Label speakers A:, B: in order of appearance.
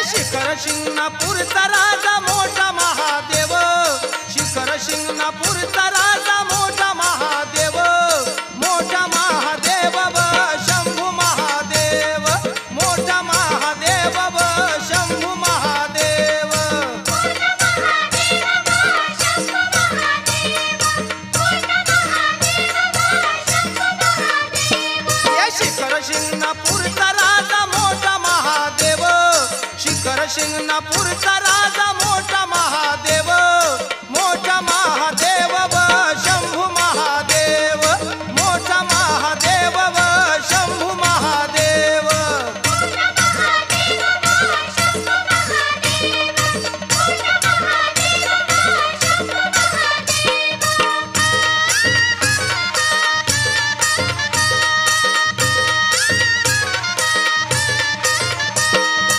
A: शिखर शिंगणापूरचा राजा मोठा महादेव, शिखर शिंगणापूरचा राजा मोठा महादेव, मोठा महादेव व शंभू महादेव, मोठा महादेव व शंभू महादेव. शिखर शिंगणापूरचा राजा मोठा महादेव, शिखर शिंगणापूरचा राजा मोठा महादेव.